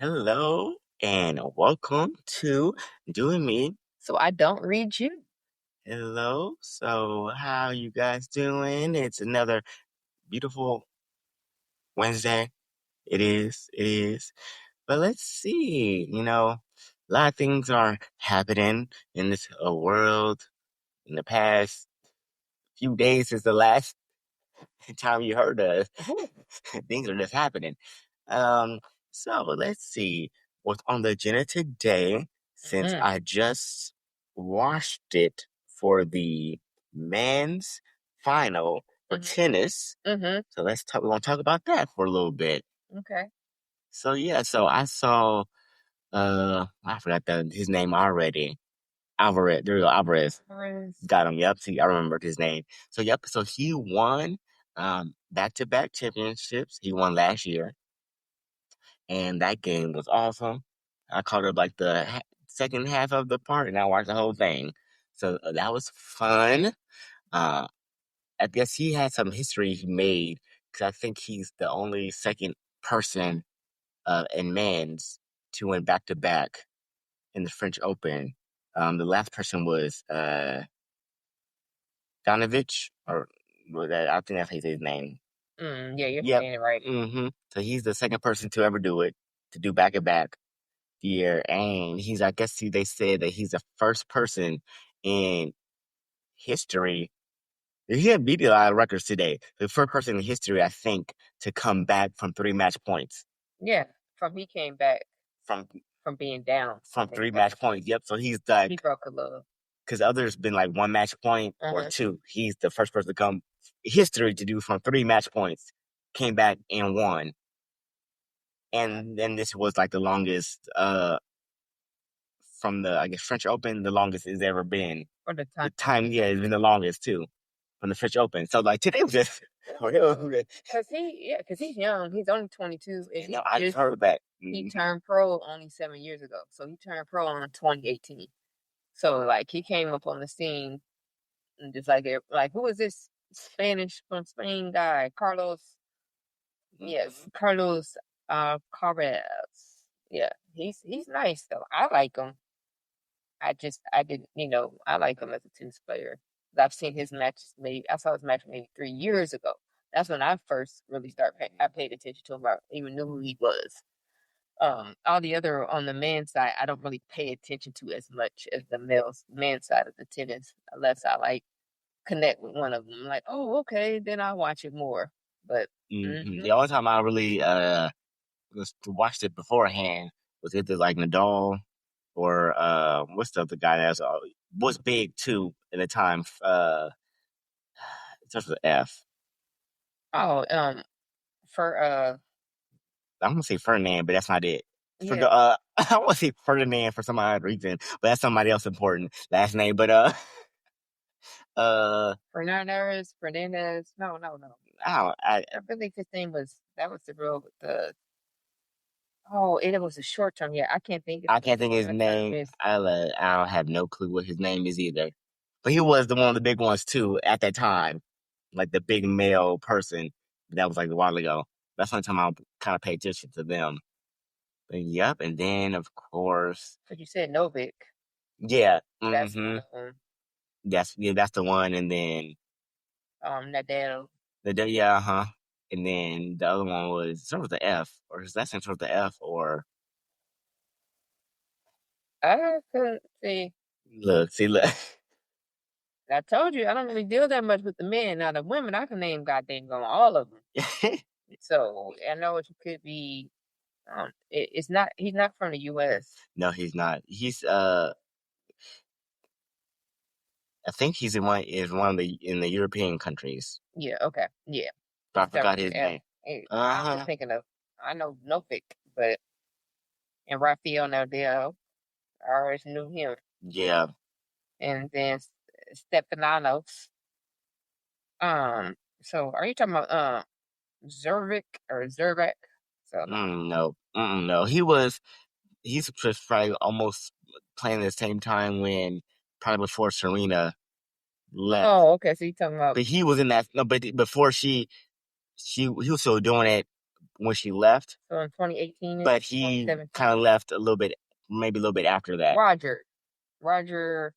Hello and welcome to Doing Me. So I don't read you. Hello. So how you guys doing? It's another beautiful Wednesday. It is. It is. But let's see. A lot of things are happening in this world in the past few days since the last time you heard us. Things are just happening. Um, so let's see what's on the agenda today, since Mm-hmm. I just watched it for the men's final for tennis. Mm-hmm. So let's talk. We're gonna talk about that for a little bit. Okay. So yeah, so I saw. I forgot his name already. Alvarez. There you go. Alvarez. Got him. Yep. See, I remembered his name. So yep. So he won back-to-back championships. He won last year, and that game was awesome. I caught up like the second half of the part, and I watched the whole thing. So that was fun. Uh, I guess he had some history he made because I think he's the only second person in men's to win back to back in the French Open. The last person was Donovich, or I think that's his name. Yeah, you're Yep. saying it right. So he's the second person to ever do it, to do back to back year, and I guess they said that he's the first person in history. He had beat a lot of records today. The first person in history, I think, to come back from 3 match points. Yeah, he came back from being down from 3 match points. Yep. So he's like, he broke a love. Because others been like 1 match point or two. He's the first person to come history to do from 3 match points. Came back and won. And then this was like the longest from the, I guess, French Open, the longest it's ever been. For the time. Yeah, it's been the longest too from the French Open. So like today was just because he's young. He's only 22. And I just heard that he turned pro only 7 years ago. So he turned pro in 2018. So like he came up on the scene and just like who is this Spanish from Spain guy? Carlos. Yes, Carlos Alcaraz. Yeah, he's nice though. I like him. I didn't, I like him as a tennis player. I've seen his matches. I saw his match maybe 3 years ago. That's when I first really I paid attention to him. I even knew who he was. All the other on the men's side, I don't really pay attention to as much as the men's side of the tennis, unless I like connect with one of them. Like, oh, okay, then I'll watch it more. But the only time I really watched it beforehand was either like Nadal or what's the other guy that was big too at the time? It starts with F. Oh, for I'm gonna say Ferdinand, but that's not it. Yeah. I want to say Ferdinand for some odd reason, but that's somebody else important last name. But Fernandez. No. I believe his name was it was a short term. Yeah, I can't think. I can't think of his name. I don't have no clue what his name is either. But he was one of the big ones too at that time, like the big male person. That was like a while ago. That's the only time I kind of pay attention to them. But yep, and then of course, But you said Novak. Yeah, That's that's the one, and then Nadal. yeah, and then the other one was sort of the F, or is that sort of the F, or I couldn't see. look. I told you I don't really deal that much with the men. Now the women, I can name goddamn on all of them. So I know it could be. It's not. He's not from the U.S. No, he's not. He's I think he's in one of the European countries. Yeah. Okay. Yeah. But I forgot his name. I was thinking of. I know Novik, but and Rafael Nadal. I always knew him. Yeah. And then Stepanos. So are you talking about Zervik or Zervak? So no. He's just probably almost playing at the same time when probably before Serena left. Oh, okay. So you talking about? But he was in that. No, but before he was still doing it when she left. So in 2018, but he kind of left maybe a little bit after that. Roger Federer,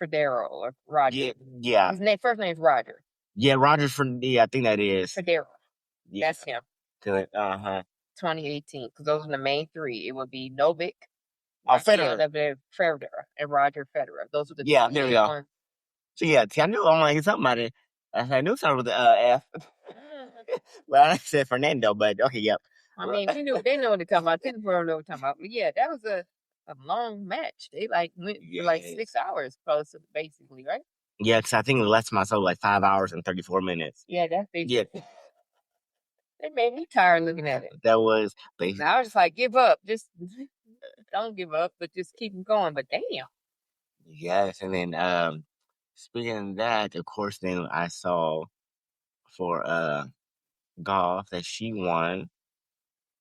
Federer or Roger. Yeah. His first name is Roger. Yeah, Roger I think that is. Federer. Yeah. That's him. 2018. Because those are the main three. It would be Novak, Federer, and Roger Federer. Those are the there we go. Ones. So yeah, see, I knew I'm like something about it. I knew something with the F. Well, I said Fernando, but okay, yep. I mean, they know what they're talking about. Tennis world know what they're talking about. But yeah, that was a long match. They went for like 6 hours, close to basically, right? Yeah, because I think it lasted myself like 5 hours and 34 minutes. Yeah, that's basically. Yeah. They made me tired looking at it. That was basically. I was just like, give up. Just don't give up, but just keep going. But damn. Yes, and then speaking of that, of course, then I saw for Gauff that she won.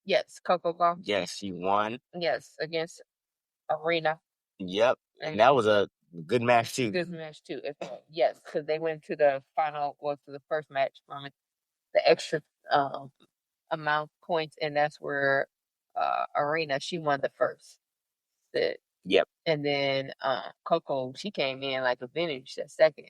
Yes, Coco Gauff. Yes, she won. Yes, against Arena. Yep, and that was a good match too. Good match too. Yes, because they went to the final, to the first match from it, the extra amount of points, and that's where Arena, she won the first set. Yep. And then Coco, she came in like a vintage that second.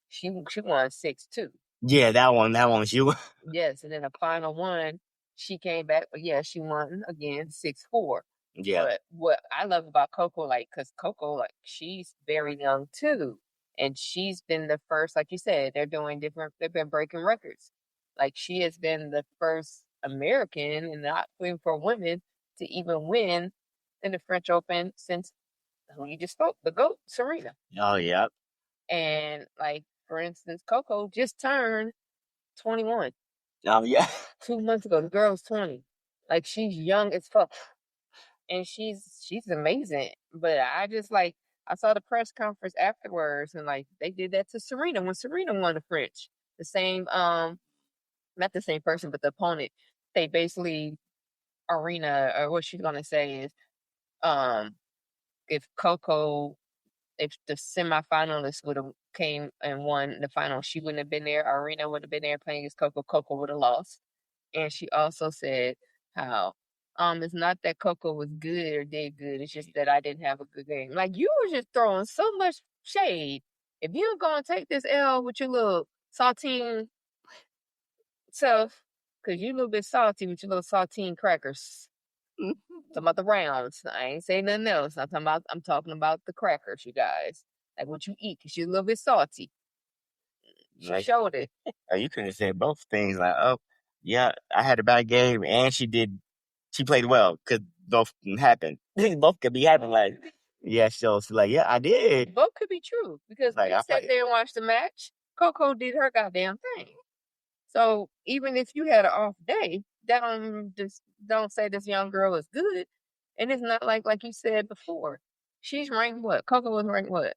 She won 6-2. Yeah, that one she won. Yes, and then the final one, she came back. Yeah, she won again 6-4. Yeah. But what I love about Coco, because Coco, she's very young too. And she's been the first, like you said, they've been breaking records. Like she has been the first American, and not even for women, to even win in the French Open since who you just spoke, the GOAT, Serena. Oh, yeah. And for instance, Coco just turned 21. Oh, yeah. 2 months ago. The girl's 20. She's young as fuck. And she's amazing. But I just I saw the press conference afterwards, and they did that to Serena when Serena won the French. The same not the same person, but the opponent. They basically Arena, or what she's gonna say is if the semifinalists would have came and won the final, she wouldn't have been there. Arena would have been there playing against Coco. Coco would have lost. And she also said how it's not that Coco was good or did good. It's just that I didn't have a good game. You were just throwing so much shade. If you're gonna take this L with your little saltine self, because you're a little bit salty with your little saltine crackers. Talking about the rounds. I ain't saying nothing else. I'm talking about the crackers, you guys. What you eat, because you're a little bit salty. She showed it. You could have said both things. Oh, yeah, I had a bad game, and she played well, because both happened. Both could be happening. Yeah, so yeah, I did. Both could be true, because we sat there and watched the match. Coco did her goddamn thing. So even if you had an off day, that don't say this young girl is good. And it's not like you said before. She's ranked what? Coco was ranked what?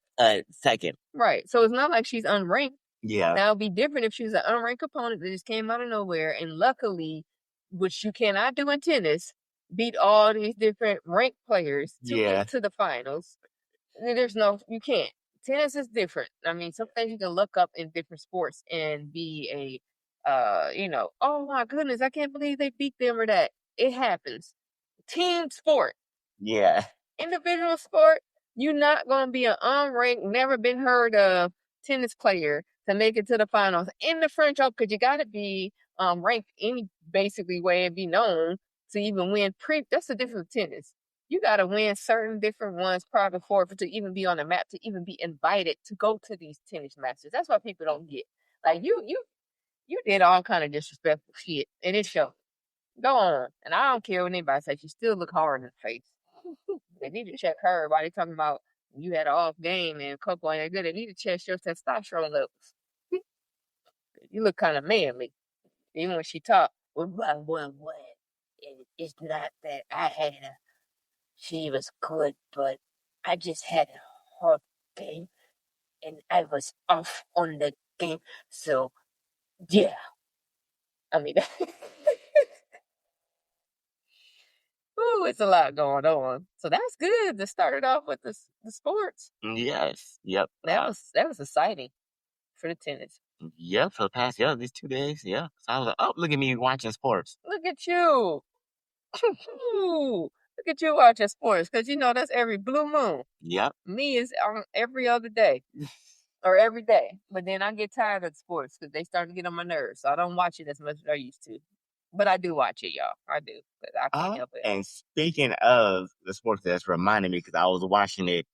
Second. Right. So it's not like she's unranked. Yeah. Now it'd be different if she was an unranked opponent that just came out of nowhere, and luckily, which you cannot do in tennis, beat all these different ranked players to get to the finals. You can't. Tennis is different. I mean, some things you can look up in different sports and be oh my goodness, I can't believe they beat them or that. It happens. Team sport. Yeah. Individual sport, you're not going to be an unranked, never been heard of tennis player to make it to the finals in the French Open, because you got to be ranked any basically way and be known to even win. That's the difference with tennis. You got to win certain different ones prior before to even be on the map, to even be invited to go to these tennis matches. That's what people don't get. You did all kind of disrespectful shit, and it showed. Go on. And I don't care what anybody says. She still look hard in the face. They need to check her. Why they talking about you had an off game and Coco ain't good? They need to check your testosterone levels. You look kind of manly. Even when she talk. It's not that I had she was good, but I just had a hard game, and I was off on the game. So, yeah. I mean, ooh, it's a lot going on. So that's good to start it off with the sports. Yes. Yep. That was exciting. for the tennis. Yeah, for the past these 2 days. Yeah, so I was like, oh, look at me watching sports. Look at you. Ooh, look at you watching sports, because that's every blue moon. Yep. Me is on every other day or every day. But then I get tired of sports because they start to get on my nerves. So I don't watch it as much as I used to. But I do watch it, y'all. I do. But I can't help it. And speaking of the sports, that's reminded me because I was watching it,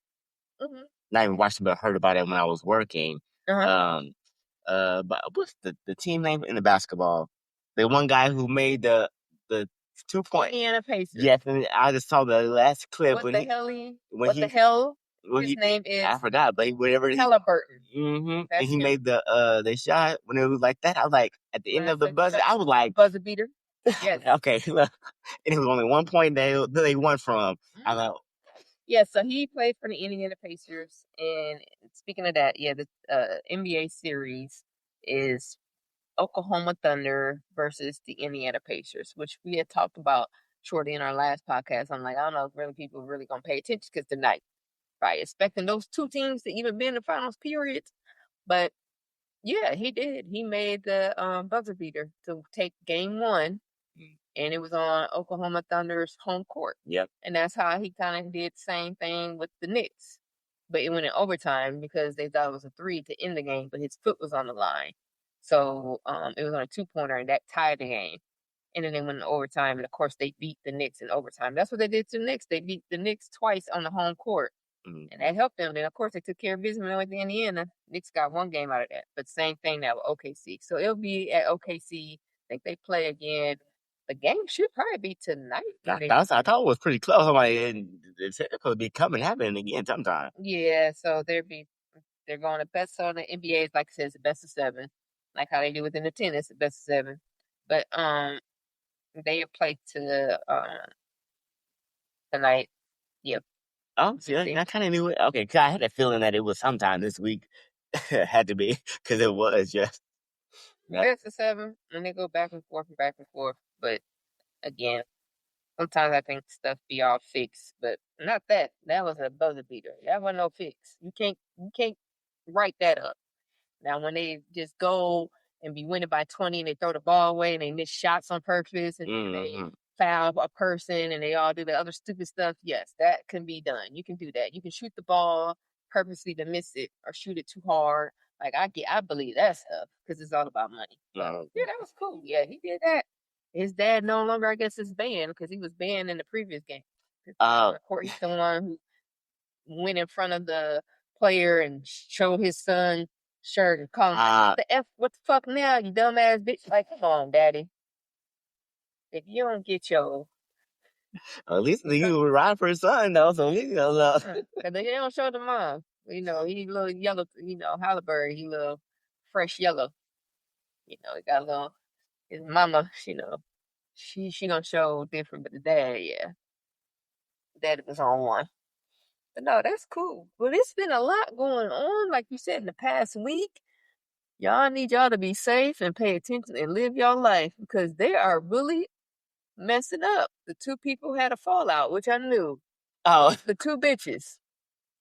not even watching, but heard about it when I was working. But what's the team name in the basketball? The one guy who made the 2-point. Indiana Pacers. Yes, and I just saw the last clip What when the he, hell? when he, the hell? when His name is I forgot, but whatever. Halliburton. And That's he him. made the shot when it was like that. I was like, at the end of the buzzer, I was like, buzzer beater. Yes. okay, look, and it was only 1 point they won from. I thought, yeah, so he played for the Indiana Pacers. And speaking of that, yeah, the NBA series is Oklahoma Thunder versus the Indiana Pacers, which we had talked about shortly in our last podcast. I'm like, I don't know if really people really gonna pay attention because tonight, right? Expecting those two teams to even be in the finals periods. But yeah, he did. He made the buzzer beater to take game one, and it was on Oklahoma Thunder's home court. Yep. And that's how he kind of did the same thing with the Knicks. But it went in overtime because they thought it was a 3 to end the game, but his foot was on the line. So it was on a 2-pointer, and that tied the game. And then they went in overtime, and of course they beat the Knicks in overtime. That's what they did to the Knicks. They beat the Knicks twice on the home court. And that helped them. Then, of course, they took care of business with Indiana. Knicks got one game out of that. But same thing now with OKC. So it'll be at OKC. I think they play again. The game should probably be tonight. I thought it was pretty close. I'm like, it's supposed to be happening again sometime. Yeah, so they're going to best on the NBA. Like I said, it's the best of 7, like how they do within the tennis, the best of 7. But they play to tonight. Yep. Oh, see, I kind of knew it. Okay, cause I had a feeling that it was sometime this week. Had to be, because it was just best of 7, and they go back and forth and back and forth. But again, sometimes I think stuff be all fixed, but not that. That was a buzzer beater. That wasn't no fix. You can't write that up. Now when they just go and be winning by 20 and they throw the ball away and they miss shots on purpose and they foul a person and they all do the other stupid stuff, yes, that can be done. You can do that. You can shoot the ball purposely to miss it or shoot it too hard. Like I believe that stuff because it's all about money. But, yeah, that was cool. Yeah, he did that. His dad no longer, I guess, is banned because he was banned in the previous game. He's the one who went in front of the player and showed his son shirt and call him what the fuck now, you dumbass bitch. Like, come on, daddy. If you don't get your at least you were right for his son though, so he cause they don't show the mom. He a little yellow, Halliburton, he little fresh yellow. He got a little his mama, she gonna show different, but the dad, yeah. Dad was on one. But no, that's cool. But it's been a lot going on, like you said, in the past week. Y'all need y'all to be safe and pay attention and live your life because they are really messing up. The two people had a fallout, which I knew. Oh, the two bitches.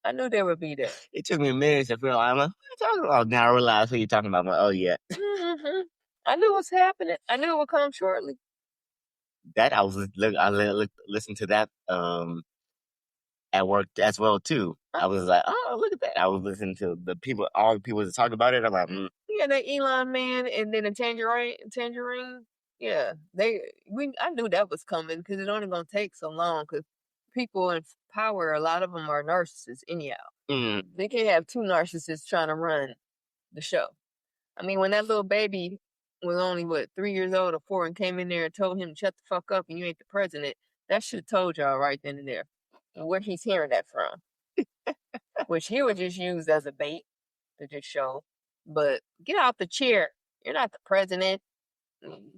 I knew they would be there. It took me a minute to feel like, what are you talking about? Now I realize what you're talking about. Oh, yeah. I knew what's happening. I knew it would come shortly. That I listened to that at work as well too. I was like, oh, look at that. I was listening to all the people that talked about it. I'm like, yeah, that Elon man, and then the tangerine. Yeah, I knew that was coming because it's only gonna take so long. Because people in power, a lot of them are narcissists anyhow. They can't have two narcissists trying to run the show. I mean, when that little baby was only 3 years old or 4 and came in there and told him shut the fuck up and you ain't the president, that should have told y'all right then and there where he's hearing that from. Which he would just use as a bait to just show. But get out the chair. You're not the president.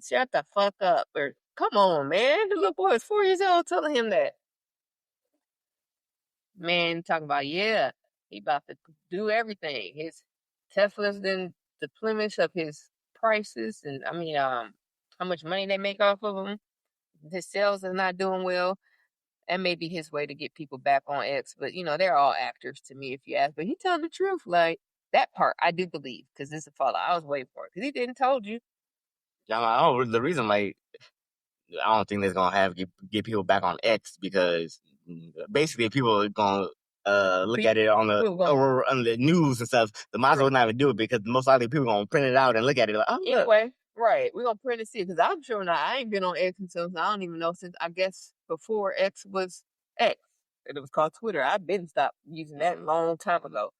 Shut the fuck up. Or come on, man. The little boy was 4 years old telling him that. Man, talking about, yeah, he about to do everything. His Tesla's then the plumage of his prices, and I mean, how much money they make off of them. His sales are not doing well. That may be his way to get people back on X, but they're all actors to me, if you ask. But he telling the truth, like That part I do believe, because this is a fallout. I was waiting for it because he didn't told you. Yeah, I'm like, oh, the reason, like, I don't think they're gonna have get people back on X because basically people are gonna look at it on the or on the news and stuff. They might as well not even do it because most likely people are gonna print it out and look at it like, oh, look. Anyway, right? We're gonna print and see because I'm sure not. I ain't been on X until I don't even know since I guess before X was X. It was called Twitter. I've been stopped using that a long time ago,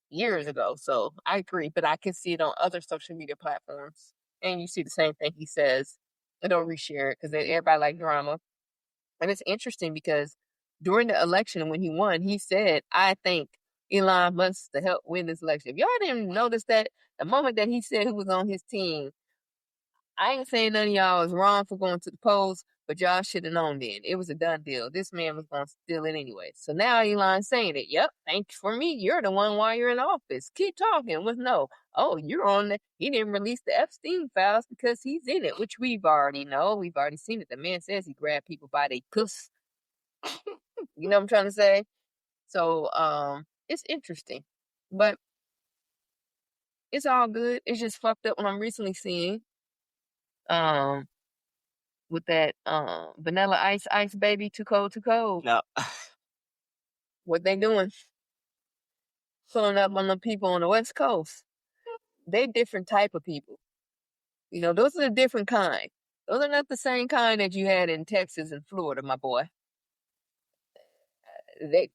years ago. So I agree, but I can see it on other social media platforms, and you see the same thing he says. I don't reshare it because everybody like drama, and it's interesting because during the election when he won, he said, "I think Elon Musk to help win this election." If y'all didn't notice that, the moment that he said who was on his team, I ain't saying none of y'all was wrong for going to the polls, but y'all should have known then. It was a done deal. This man was going to steal it anyway. So now Elon's saying it. Yep, thanks for me. You're the one while you're in office. Keep talking with no. Oh, you're on the. He didn't release the Epstein files because he's in it, which we've already know. We've already seen it. The man says he grabbed people by their puss. You know what I'm trying to say? So, it's interesting, but it's all good. It's just fucked up what I'm recently seeing. With that Vanilla Ice Baby, Too Cold, Too Cold. No. What they doing? Pulling up on the people on the West Coast. They different type of people. You know, those are a different kind. Those are not the same kind that you had in Texas and Florida, my boy. They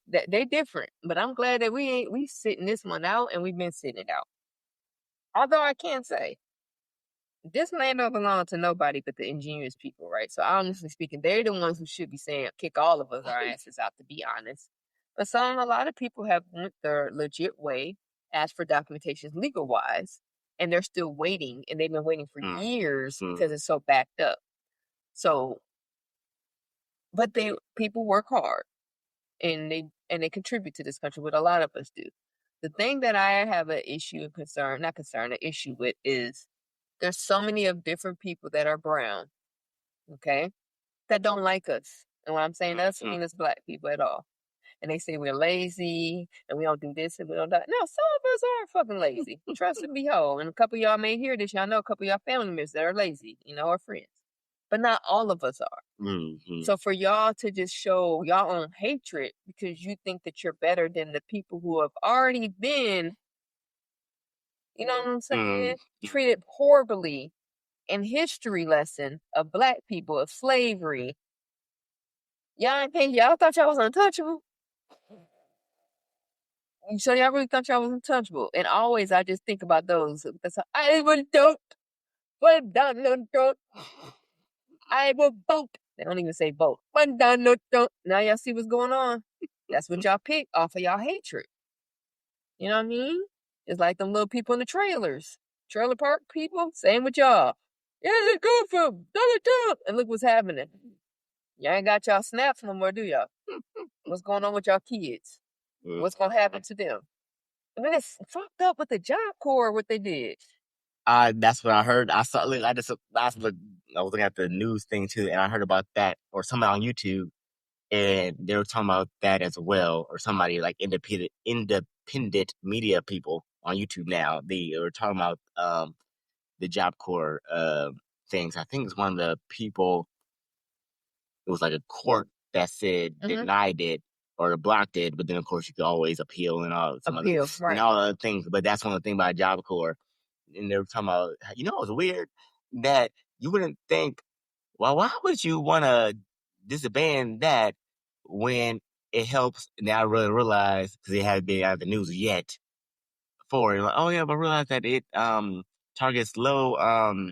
different. But I'm glad that we sitting this one out and we've been sitting it out. Although I can't say this land don't belong to nobody but the ingenious people, right? So honestly speaking, they're the ones who should be saying kick all of us our asses out, to be honest. But a lot of people have went their legit way, asked for documentations legal wise, and they're still waiting, and they've been waiting for years because it's so backed up. So, but people work hard, and they contribute to this country, what a lot of us do. The thing that I have an issue with is there's so many of different people that are brown, okay, that don't like us. And when I'm saying us, I mean us black people at all. And they say we're lazy and we don't do this and we don't do that. No, some of us are fucking lazy. Trust and behold. And a couple of y'all may hear this. Y'all know a couple of y'all family members that are lazy, or friends. But not all of us are. Mm-hmm. So for y'all to just show y'all own hatred because you think that you're better than the people who have already been, you know what I'm saying, treated horribly in history lesson of black people, of slavery. Y'all thought y'all was untouchable? So y'all really thought y'all was untouchable? And always I just think about those. That's how I will don't. But don't. I will vote. They don't even say vote. But don't. Now y'all see what's going on? That's what y'all pick off of y'all hatred. You know what I mean? It's like them little people in the trailers. Trailer park people, same with y'all. Yeah, let's go for Donald Trump. And look what's happening. Y'all ain't got y'all snaps no more, do y'all? What's going on with y'all kids? What's going to happen to them? I mean, it's fucked up with the Job Corps, what they did. That's what I heard. I saw. I was looking at the news thing too, and I heard about that or somebody on YouTube, and they were talking about that as well, or somebody like independent media people on YouTube now. They were talking about the Job Corps things. I think it's one of the people. It was like a court that said denied it or blocked it, but then of course you could always appeal and all and all other things. But that's one of the things about Job Corps. And they were talking about, it's weird that you wouldn't think, well, why would you want to disband that when it helps? Now I really realize, because it hadn't been out of the news yet, but I realize that it targets low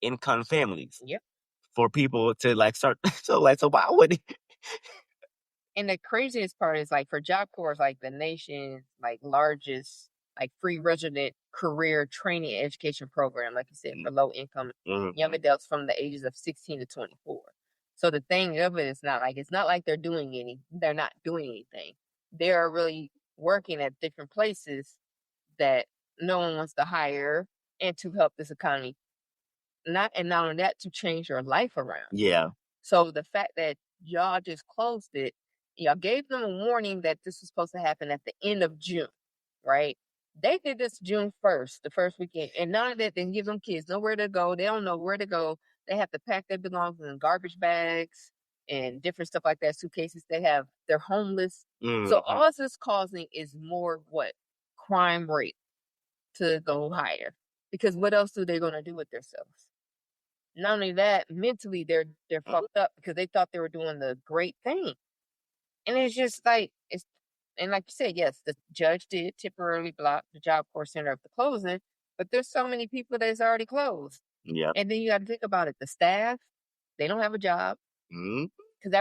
income families. Yep. For people to start, so why would it? And the craziest part is for Job Corps, the nation's largest free resident career training and education program, like you said, for low income young adults from the ages of 16 to 24. So the thing of it is it's not like they're not doing anything. They're really working at different places that no one wants to hire and to help this economy. Not only that, to change your life around. Yeah. So the fact that y'all just closed it, y'all gave them a warning that this was supposed to happen at the end of June. right? They did this June 1st, the first weekend, and none of that, they give them kids nowhere to go. They don't know where to go. They have to pack their belongings in garbage bags and different stuff like that, suitcases. They're homeless. So all this is causing is more what? Crime rate to go higher. Because what else are they going to do with themselves? Not only that, mentally they're fucked up because they thought they were doing the great thing. And it's just like and like you said, yes, the judge did temporarily block the Job Corps Center of the closing, but there's so many people that's already closed. Yep. And then you got to think about it. The staff, they don't have a job Mm-hmm. because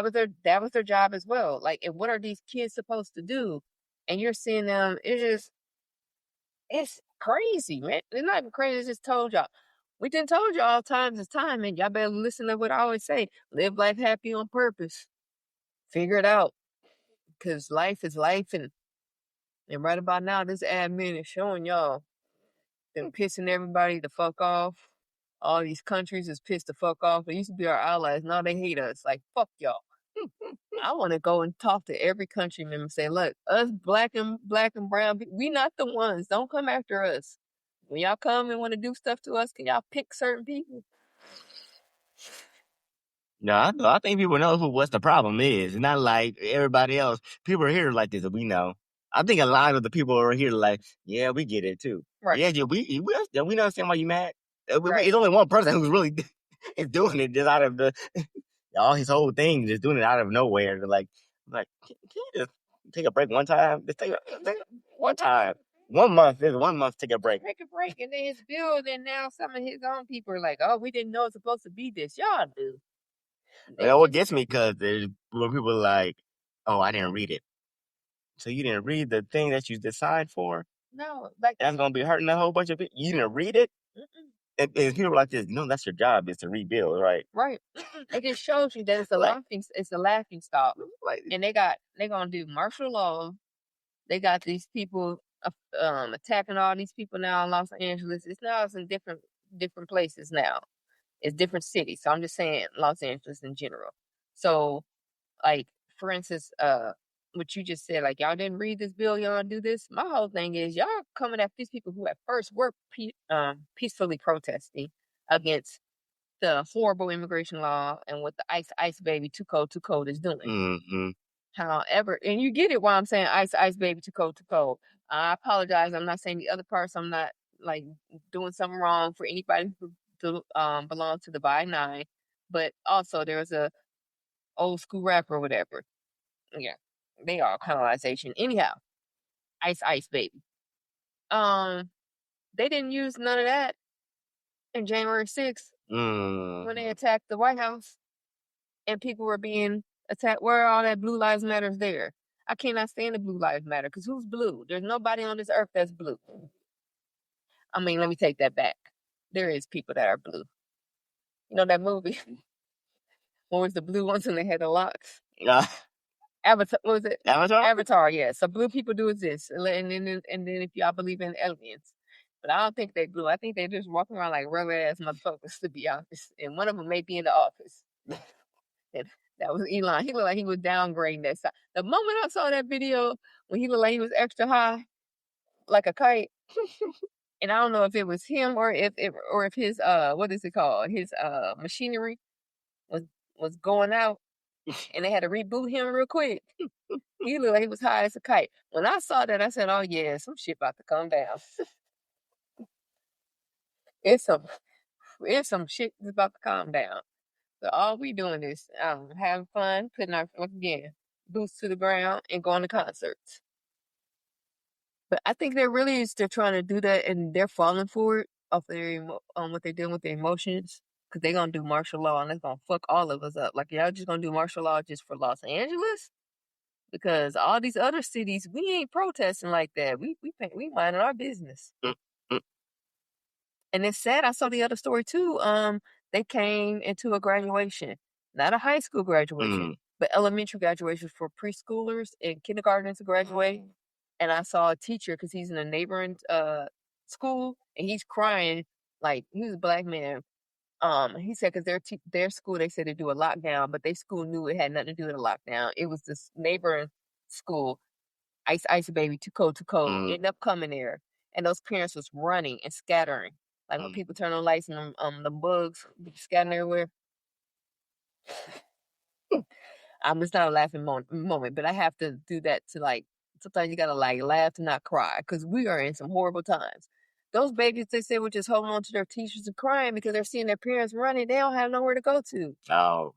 that was their job as well. Like, and what are these kids supposed to do? And you're seeing them. It's crazy, man. It's not even crazy. It's just told y'all. We done told y'all times is time, and y'all better listen to what I always say. Live life happy on purpose. Figure it out. Because life is life, and right about now, this admin is showing y'all them pissing everybody the fuck off. All these countries is pissed the fuck off. They used to be our allies. Now they hate us. Like, fuck y'all. I want to go and talk to every countryman and say, look, us black and brown, we not the ones. Don't come after us. When y'all come and want to do stuff to us, can y'all pick certain people? No, I think people know what the problem is. It's not like everybody else. People are here like this, and we know. I think a lot of the people are here like, yeah, we get it too. Right. Yeah, we understand why you mad. Right. It's only one person who's really is doing it just out of all his whole thing, just doing it out of nowhere. They're like, can you just take a break one time? Just take one time. 1 month. There's 1 month. Take a break. Take a break, and then his bill. Then now some of his own people are like, "Oh, we didn't know it's supposed to be this." Y'all do. What gets me because there's when people are like, "Oh, I didn't read it." So you didn't read the thing that you signed for? No, like that's gonna be hurting a whole bunch of people. You didn't read it, and people like this. That's your job is to rebuild, right? Right. It just shows you that it's a laughing stock. Like, and they're gonna do martial law. They got these people attacking all these people now in Los Angeles. It's now in different places now. It's different cities. So I'm just saying Los Angeles in general. So, like, for instance, what you just said, like, y'all didn't read this bill, y'all do this. My whole thing is y'all coming at these people who at first were peacefully protesting against the horrible immigration law and what the ice baby too cold is doing. Mm-hmm. However, and you get it why I'm saying ice baby too cold. I apologize. I'm not saying the other parts. I'm not like doing something wrong for anybody who belong to the by nine. But also there was a old school rapper or whatever. Yeah, they are colonization. Anyhow, ice baby. They didn't use none of that in January 6th when they attacked the White House and people were being attacked. Where are all that Blue Lives Matters there? I cannot stand the Blue Lives Matter because who's blue? There's nobody on this earth that's blue. I mean, let me take that back. There is people that are blue. You know that movie? What was the blue ones and they had the locks? Avatar, what was it? Avatar, yeah. So blue people do exist. And then if y'all believe in aliens. But I don't think they blue. I think they just walking around like regular ass motherfuckers, to be honest. And one of them may be in the office. And that was Elon. He looked like he was downgrading that side. The moment I saw that video when he looked like he was extra high, like a kite, and I don't know if it was him or if his what is it called? His machinery was going out and they had to reboot him real quick. He looked like he was high as a kite. When I saw that, I said, "Oh yeah, some shit about to come down." it's some shit that's about to calm down. So all we doing is having fun, putting our boots to the ground and going to concerts. But I think they're trying to do that and they're falling for it off what they're doing with their emotions. Because they're going to do martial law and it's going to fuck all of us up. Like, y'all just going to do martial law just for Los Angeles? Because all these other cities, we ain't protesting like that. We minding our business. And it's sad. I saw the other story too. They came into a graduation, not a high school graduation, but elementary graduation for preschoolers and kindergarten to graduate. And I saw a teacher because he's in a neighboring school and he's crying like he was a black man. He said because their school they said to do a lockdown, but their school knew it had nothing to do with a lockdown. It was this neighboring school Ice baby, too cold, end up coming there. And those parents was running and scattering. Like when people turn on lights and the bugs scattering everywhere. It's not a laughing moment, but I have to do that to like, sometimes you gotta like laugh to not cry because we are in some horrible times. Those babies, they say, were just holding on to their teachers and crying because they're seeing their parents running. They don't have nowhere to go to. Oh.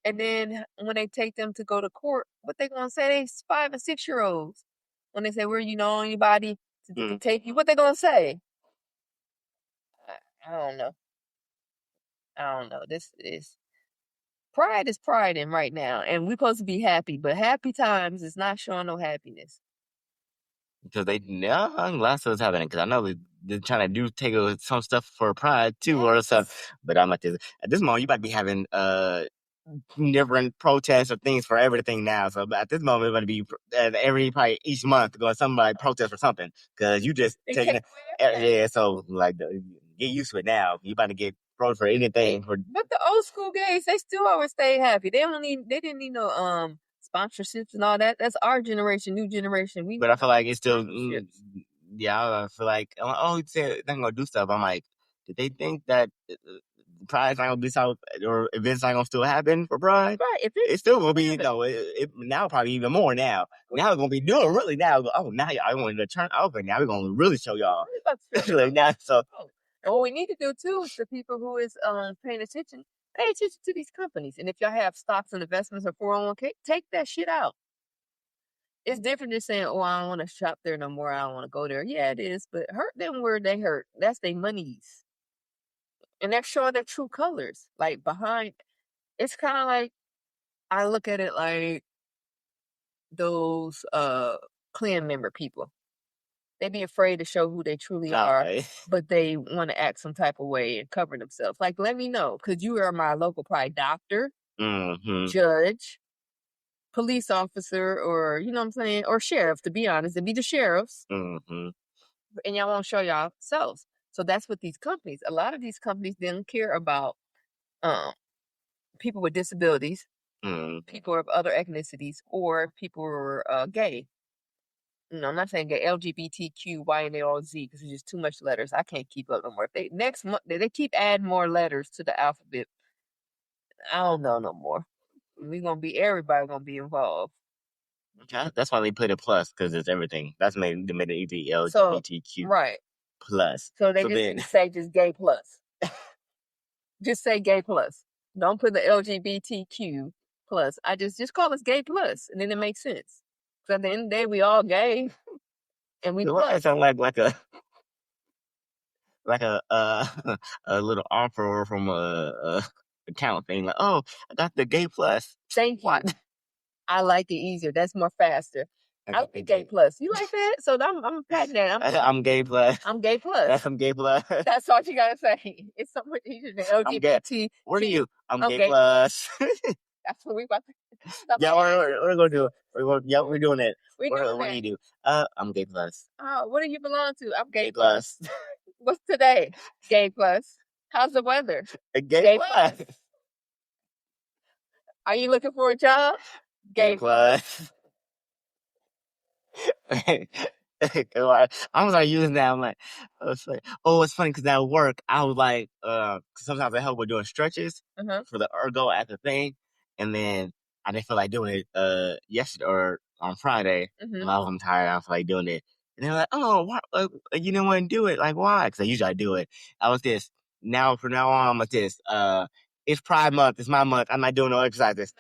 And then when they take them to go to court, what they gonna say? They 5 and 6-year-olds. When they say, "Where you know anybody to take you?" What they gonna say? I don't know. I don't know. This is pride is pride in right now, and we're supposed to be happy, but happy times is not showing no happiness. Because lots of it's happening. Because I know they're trying to take some stuff for pride too, or something. But I'm at this moment, you might be having different protests or things for everything now. So at this moment, it's going to be probably each month going somebody protest for something because you just taking it. So like get used to it now. You about to get protest for anything. But the old school gays, they still always stay happy. They didn't need no sponsorships and all that. That's our generation, new generation. But I feel like it's still I feel like he said they're gonna do stuff. I'm like, did they think that Pride's not gonna be so, or events not gonna still happen for Pride? Right, it's still gonna be now probably even more now. Now it's gonna be doing really now. Oh, now I want to turn over. Now we're gonna really show y'all. Like now, so. And what we need to do too is the people who is paying attention, pay attention to these companies. And if y'all have stocks and investments or 401k, take that shit out. It's different than saying, "Oh, I don't want to shop there no more. I don't want to go there." Yeah, it is, but hurt them where they hurt. That's their monies, and they're showing their true colors. Like behind, it's kind of like I look at it like those clan member people. They be afraid to show who they truly are, but they want to act some type of way and cover themselves. Like, let me know, because you are my local pride doctor, judge, police officer, or you know what I'm saying, or sheriff. To be honest, it'd be the sheriffs, and y'all won't show y'all selves. So that's what these companies. A lot of these companies didn't care about people with disabilities, people of other ethnicities, or people who were gay. No, I'm not saying gay, LGBTQ, Y, and all Z, because it's just too much letters. I can't keep up no more. If they next month they keep adding more letters to the alphabet, I don't know no more. Everybody gonna be involved. Okay, that's why they put a plus, because it's everything. That's made it easy. LGBTQ plus. So they just say just gay plus. Just say gay plus. Don't put the LGBTQ plus. I just call us gay plus, and then it makes sense. Because at the end of the day, we all gay, and we plus. It sound like a a little offer from a account thing. Like, oh, I got the gay plus. Thank you. I like it easier. That's more faster. I like gay plus. You like that? So I'm patting that. I'm gay plus. I'm gay plus. I'm gay plus. That's all you gotta say. It's so much easier than LGBT. What are you? I'm gay plus. That's what we about to. Yeah, we're gonna do it. We're doing it. What do you do? I'm gay plus. What do you belong to? I'm gay plus. What's today? Gay plus. How's the weather? Gay plus. Are you looking for a job? Gay plus. I was like using that. I'm like, it's funny because at work I was like, sometimes I help with doing stretches for the ergo at the thing, and then I didn't feel like doing it yesterday or on Friday. I'm tired. I feel like doing it, and they're like, "Oh, why, you didn't want to do it? Like, why?" Because usually I do it. I was this. Now from now on, I'm like this. It's Pride Month. It's my month. I'm not doing no exercises.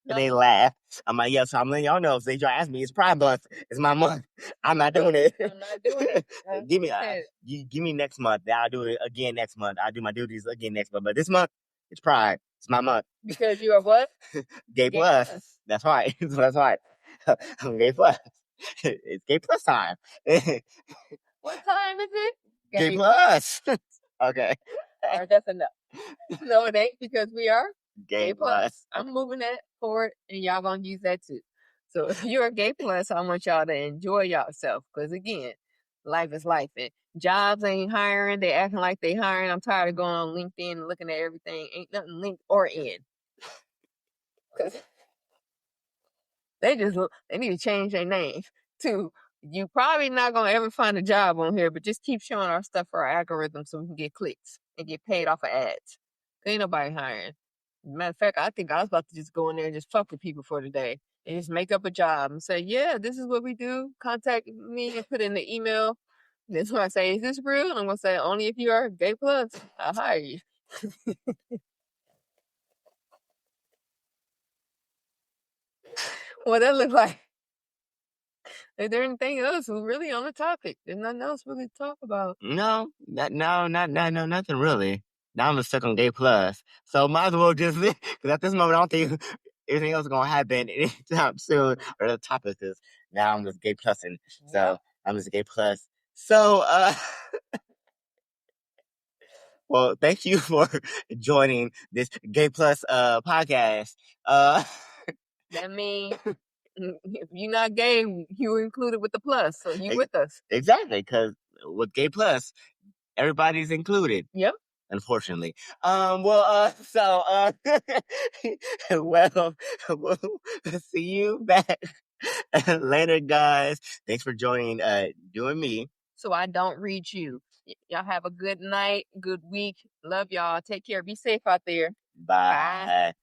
And they laugh. I'm like, so I'm letting y'all know if they try to ask me, it's Pride Month. It's my month. I'm not doing it. I'm not doing it. Give me next month. I'll do it again next month. I'll do my duties again next month. But this month, it's Pride. It's my month. Because you are what? Gay plus. That's right. That's right. I'm gay plus. It's gay plus time. What time is it? Gay plus. Okay. All right, that's enough. No, it ain't, because we are gay plus. I'm moving that forward, and y'all gonna use that too. So if you're a gay plus, I want y'all to enjoy yourself, because again, life is life, and jobs ain't hiring. They acting like they hiring. I'm tired of going on LinkedIn and looking at everything. Ain't nothing linked or in. Because They need to change their name to, you probably not gonna ever find a job on here, but just keep showing our stuff for our algorithm so we can get clicks and get paid off of ads. Ain't nobody hiring. Matter of fact, I think I was about to just go in there and just fuck with people for the day and just make up a job and say, yeah, this is what we do. Contact me and put in the email. That's when I say, is this real? And I'm gonna say, only if you are gay plus, I'll hire you. What that look like? Is there anything else really on the topic? There's nothing else really to talk about. No, nothing really. Now I'm stuck on gay plus, so might as well just because at this moment I don't think anything else is gonna happen anytime soon. Or the topic is now I'm just gay plusing, so Yep. I'm just gay plus. So, well, thank you for joining this gay plus podcast. That means if you're not gay, you're included with the plus, so you with us. Exactly, because with gay plus, everybody's included. Yep. Unfortunately. Well, well, we'll see you back later, guys. Thanks for joining, doing me. So I don't read you. Y'all have a good night, good week. Love y'all. Take care. Be safe out there. Bye. Bye.